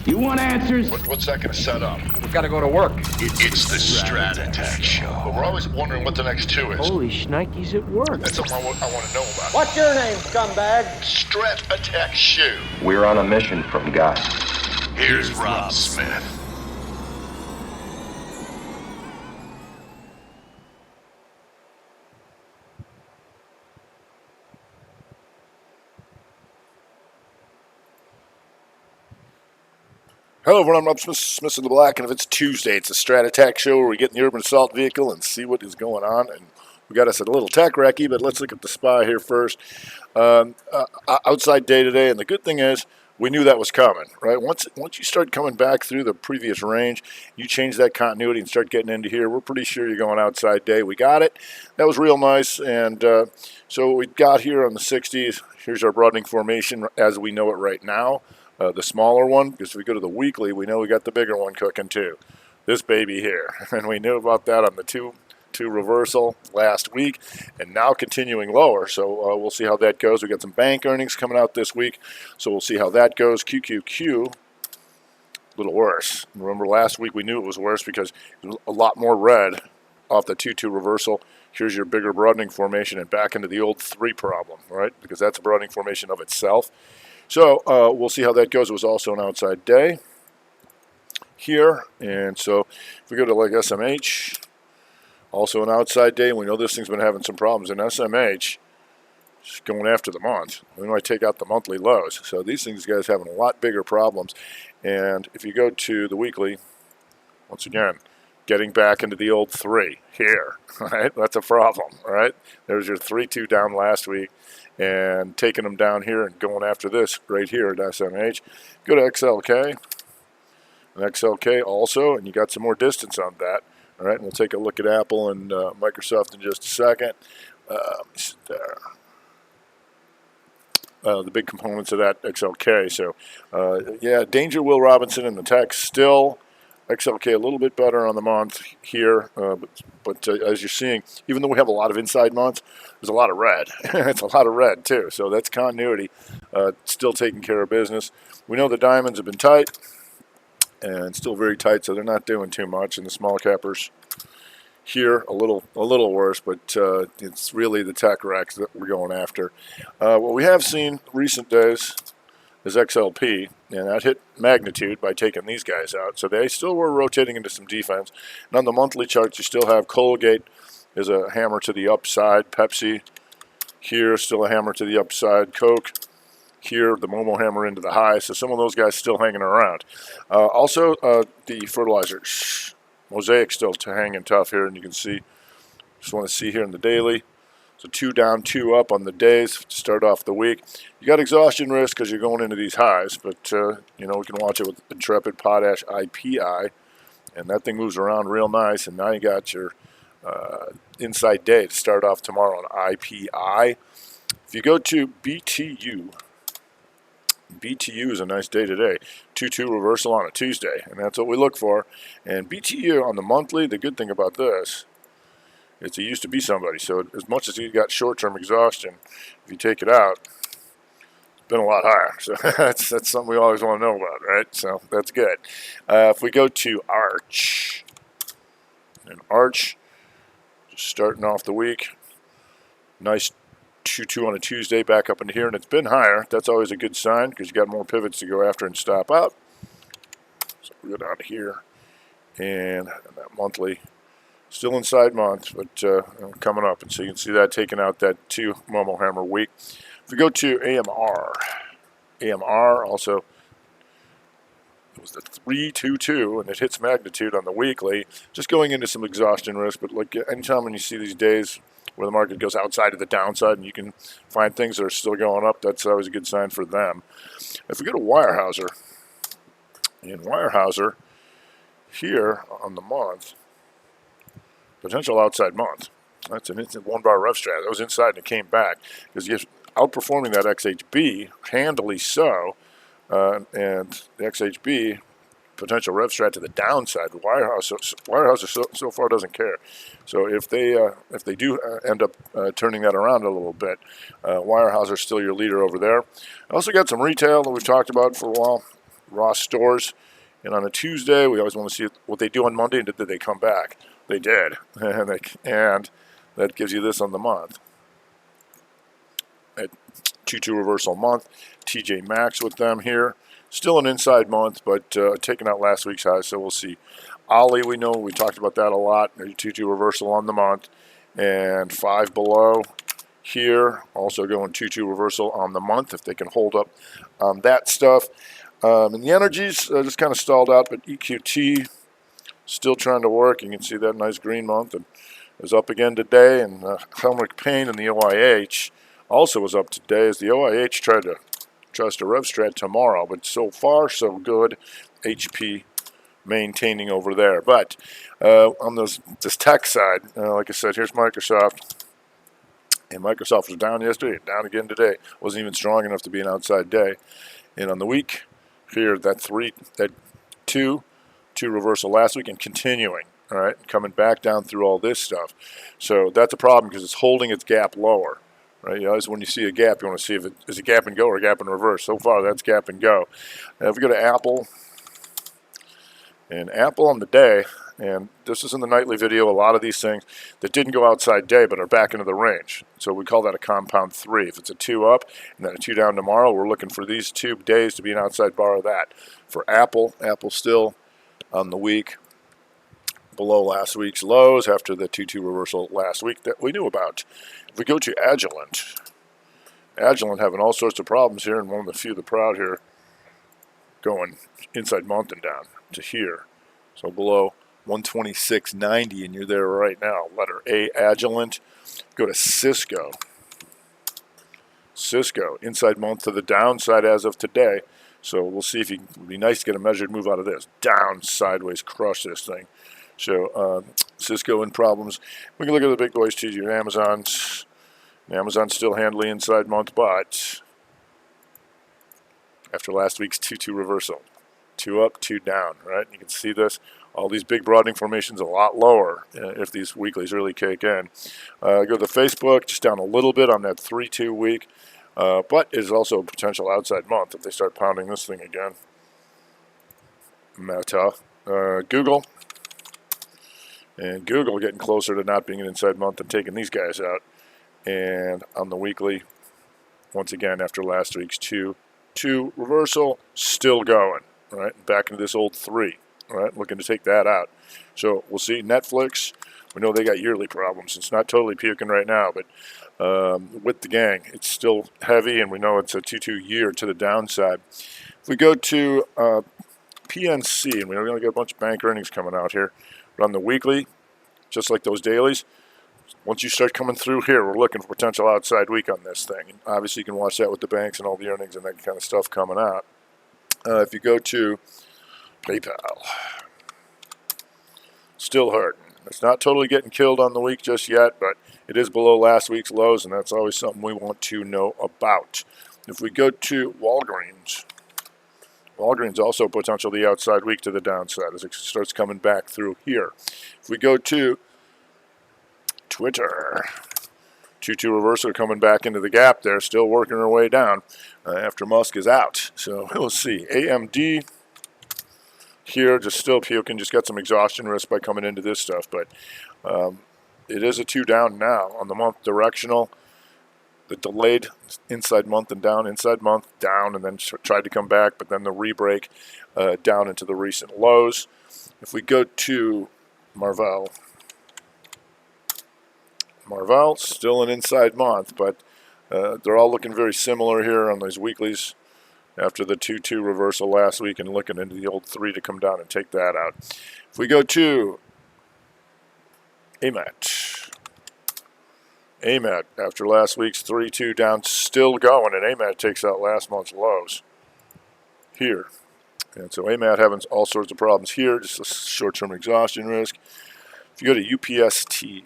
You want answers? What's that going to set up? We've got to go to work. It's the Strat Attack Show. But we're always wondering what the next two is. Holy shnikes, it worked. That's something I want to know about. What's your name, scumbag? Strat Attack Show. We're on a mission from God. Here's Rob Smith. Hello everyone, I'm Rob Smith, Smith in the Black, and if it's Tuesday, it's a Strat Attack Show where we get in the urban assault vehicle and see what is going on. And we got us a little tech wrecky, but let's look at the spy here first. Outside day today, and the good thing is we knew that was coming, right? Once you start coming back through the previous range, you change that continuity and start getting into here. We're pretty sure you're going outside day. We got it. That was real nice, and so what we got here on the 60s, here's our broadening formation as we know it right now. The smaller one, because if we go to the weekly, we know we got the bigger one cooking too. This baby here, and we knew about that on the two reversal last week, and now continuing lower. So we'll see how that goes. We got some bank earnings coming out this week, so we'll see how that goes. QQQ, a little worse. Remember last week we knew it was worse because it was a lot more red off the 2-2 reversal. Here's your bigger broadening formation and back into the old 3 problem, right? Because that's a broadening formation of itself. So we'll see how that goes. It was also an outside day here. And so if we go to like SMH, also an outside day. And we know this thing's been having some problems in SMH. Just going after the month. We might take out the monthly lows. So these things, guys, having a lot bigger problems. And if you go to the weekly, once again, getting back into the old 3 here, right? That's a problem, right? There's your 3-2 down last week. And taking them down here and going after this right here at SMH. Go to XLK, and XLK also, and you got some more distance on that. All right, and we'll take a look at Apple and Microsoft in just a second. There. The big components of that XLK. So, yeah, danger Will Robinson in the tech still. XLK a little bit better on the month here, but as you're seeing, even though we have a lot of inside months, there's a lot of red. It's a lot of red too, so that's continuity, still taking care of business. We know the diamonds have been tight, and still very tight, so they're not doing too much. And the small cappers here a little worse, but it's really the tech wrecks that we're going after. What we have seen recent days is XLP, and that hit magnitude by taking these guys out. So they still were rotating into some defense. And on the monthly charts, you still have Colgate is a hammer to the upside. Pepsi here, still a hammer to the upside. Coke here, the Momo hammer into the high. So some of those guys still hanging around. Also, the fertilizer. Mosaic still hanging tough here, and you can see, just want to see here in the daily. So 2 down, 2 up on the days to start off the week. You got exhaustion risk because you're going into these highs, but you know, we can watch it with Intrepid Potash IPI, and that thing moves around real nice. And now you got your inside day to start off tomorrow on IPI. If you go to BTU is a nice day today. 2-2 reversal on a Tuesday, and that's what we look for. And BTU on the monthly, the good thing about this, it used to be somebody, so as much as you got short-term exhaustion, if you take it out, it's been a lot higher. So that's something we always want to know about, right? So that's good. If we go to Arch, and Arch, just starting off the week, nice 2-2 on a Tuesday, back up into here, and it's been higher. That's always a good sign because you got more pivots to go after and stop out. So we go down to here, and that monthly. Still inside months, but coming up. And so you can see that taking out that 2 Momo hammer week. If we go to AMR also, it was the 3-2-2, and it hits magnitude on the weekly. Just going into some exhaustion risk, but like anytime when you see these days where the market goes outside of the downside and you can find things that are still going up, that's always a good sign for them. If we go to Weyerhaeuser, and Weyerhaeuser here on the month, potential outside month. That's an instant 1-bar ref strat. That was inside and it came back because you're outperforming that XHB handily so, and the XHB potential rev strat to the downside. Weyerhaeuser so far doesn't care. So if they do end up turning that around a little bit, Weyerhaeuser is still your leader over there. I also got some retail that we've talked about for a while. Ross Stores. And on a Tuesday, we always want to see what they do on Monday, and did they come back? They did. And that gives you this on the month. At 2-2 reversal month. TJ Maxx with them here. Still an inside month, but taking out last week's high, so we'll see. Ollie, we know, we talked about that a lot. 2-2 reversal on the month. And 5 below here. Also going 2-2 reversal on the month if they can hold up that stuff. And the energies just kind of stalled out, but EQT still trying to work. You can see that nice green month and is up again today. And Helmrich Payne and the OIH also was up today as the OIH tries to rev Strat tomorrow. But so far, so good. HP maintaining over there. But on this tech side, like I said, here's Microsoft. And Microsoft was down yesterday, down again today. Wasn't even strong enough to be an outside day. And on the week, here, that 2 reversal last week and continuing, all right, coming back down through all this stuff. So that's a problem because it's holding its gap lower, right? You know, when you see a gap, you want to see if it is a gap and go or a gap and reverse. So far, that's gap and go. Now, if we go to Apple, and Apple on the day, and this is in the nightly video, a lot of these things that didn't go outside day but are back into the range. So we call that a compound 3. If it's a 2 up and then a 2 down tomorrow, we're looking for these 2 days to be an outside bar of that. For Apple, Apple still on the week below last week's lows after the 2-2 reversal last week that we knew about. If we go to Agilent having all sorts of problems here, and one of the few the proud here going inside month and down to here. So below 126.90, and you're there right now. Letter A, Agilent. Go to Cisco. Cisco, inside month to the downside as of today. So we'll see if it would be nice to get a measured move out of this. Down, sideways, crush this thing. So Cisco in problems. We can look at the big boys too. Your Amazon's still handily inside month, but after last week's 2-2 reversal. 2 up, 2 down, right? You can see this. All these big broadening formations a lot lower if these weeklies really kick in. Go to the Facebook, just down a little bit on that 3-2 week, but is also a potential outside month if they start pounding this thing again. Meta. Google. And Google getting closer to not being an inside month and taking these guys out. And on the weekly, once again, after last week's 2-2 reversal, still going. Right, back into this old 3, right, looking to take that out. So we'll see. Netflix, we know they got yearly problems. It's not totally puking right now, but with the gang, it's still heavy, and we know it's a 2-2 year to the downside. If we go to PNC, and we know we're going to get a bunch of bank earnings coming out here, but on the weekly, just like those dailies, once you start coming through here, we're looking for potential outside week on this thing. And obviously, you can watch that with the banks and all the earnings and that kind of stuff coming out. If you go to PayPal, still hurting. It's not totally getting killed on the week just yet, but it is below last week's lows, and that's always something we want to know about. If we go to Walgreens also potentially outside week to the downside as it starts coming back through here. If we go to Twitter, 2-2 reversal coming back into the gap there, still working our way down after Musk is out. So we'll see. AMD here just still puking, just got some exhaustion risk by coming into this stuff, but it is a 2 down now on the month directional. The delayed inside month and down, inside month down, and then tried to come back, but then the re-break down into the recent lows. If we go to Marvell still an inside month, but they're all looking very similar here on these weeklies after the 2-2 reversal last week and looking into the old 3 to come down and take that out. If we go to AMAT after last week's 3-2 down, still going, and AMAT takes out last month's lows here. And so AMAT having all sorts of problems here, just a short-term exhaustion risk. If you go to UPST,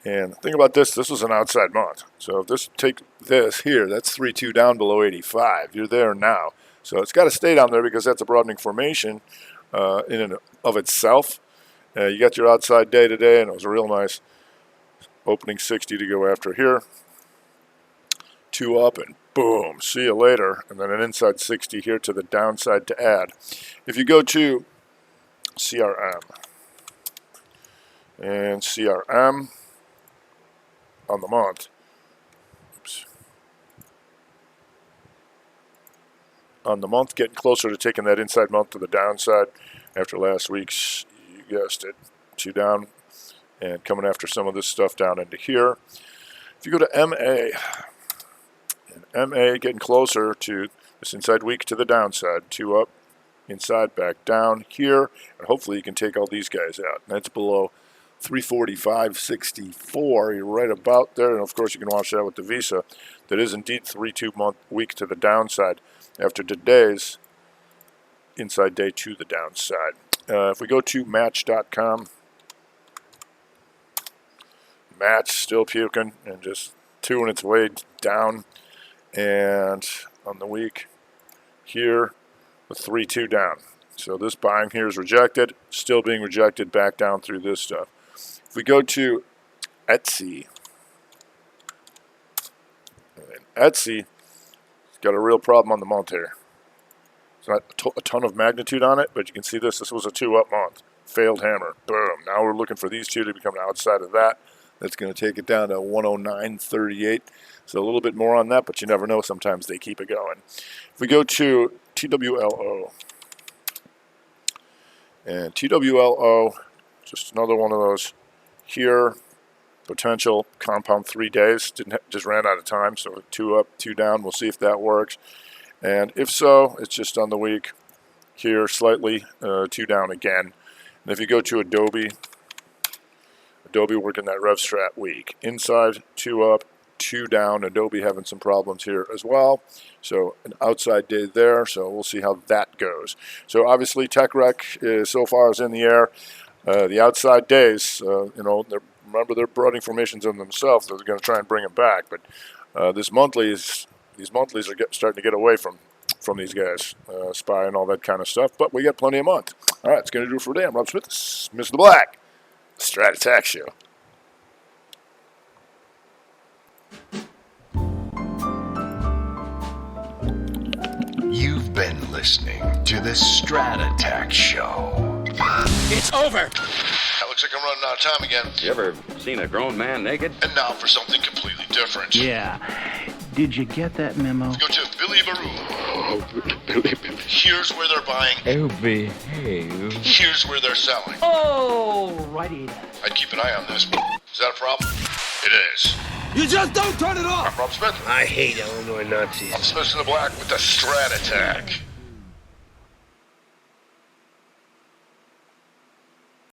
and think about this was an outside month. So if take this here, that's 3-2 down below 85. You're there now. So it's got to stay down there because that's a broadening formation in and of itself. You got your outside day today, and it was a real nice opening 60 to go after here. 2 up and Boom. See you later. And then an inside 60 here to the downside to add. If you go to CRM and CRM on the month, on the month, getting closer to taking that inside month to the downside after last week's, you guessed it, 2 down and coming after some of this stuff down into here. If you go to MA, and MA getting closer to this inside week to the downside, 2 up, inside, back down here, and hopefully you can take all these guys out. That's below 345.64. You're right about there, and of course you can watch that with the Visa. That is indeed 3-2 month week to the downside after today's inside day to the downside. If we go to Match.com, Match still puking and just 2 its way down, and on the week here with 3-2 down. So this buying here is rejected, still being rejected back down through this stuff. If we go to Etsy, and Etsy got a real problem on the month here. It's not a ton of magnitude on it, but you can see this. This was a 2-up month. Failed hammer. Boom. Now we're looking for these two to become outside of that. That's going to take it down to 109.38. So a little bit more on that, but you never know. Sometimes they keep it going. If we go to TWLO, and TWLO, just another one of those here. Potential compound 3 days. Just ran out of time, so 2 up, 2 down. We'll see if that works. And if so, it's just on the week here, slightly 2 down again. And if you go to Adobe working that Strat week. Inside, 2 up, 2 down. Adobe having some problems here as well. So an outside day there, so we'll see how that goes. So obviously TechRec so far is in the air. The outside days, remember they're broadening formations in themselves. They're going to try and bring them back. But these monthlies are starting to get away from these guys, SPY and all that kind of stuff. But we got plenty of month. All right, it's going to do it for today. I'm Rob Smith, Mr. Black, Strat Attack Show. You've been listening to the Strat Attack Show. It's over. That looks like I'm running out of time again. You ever seen a grown man naked? And now for something completely different. Yeah. Did you get that memo? Go to Billy Baroo. Oh, Billy. Here's where they're buying. Oh, behave. Here's where they're selling. Oh, righty. I'd keep an eye on this. Is that a problem? It is. You just don't turn it off. I'm Rob Smith. I hate Illinois Nazis. I'm Smith in the Black with the Strat Attack.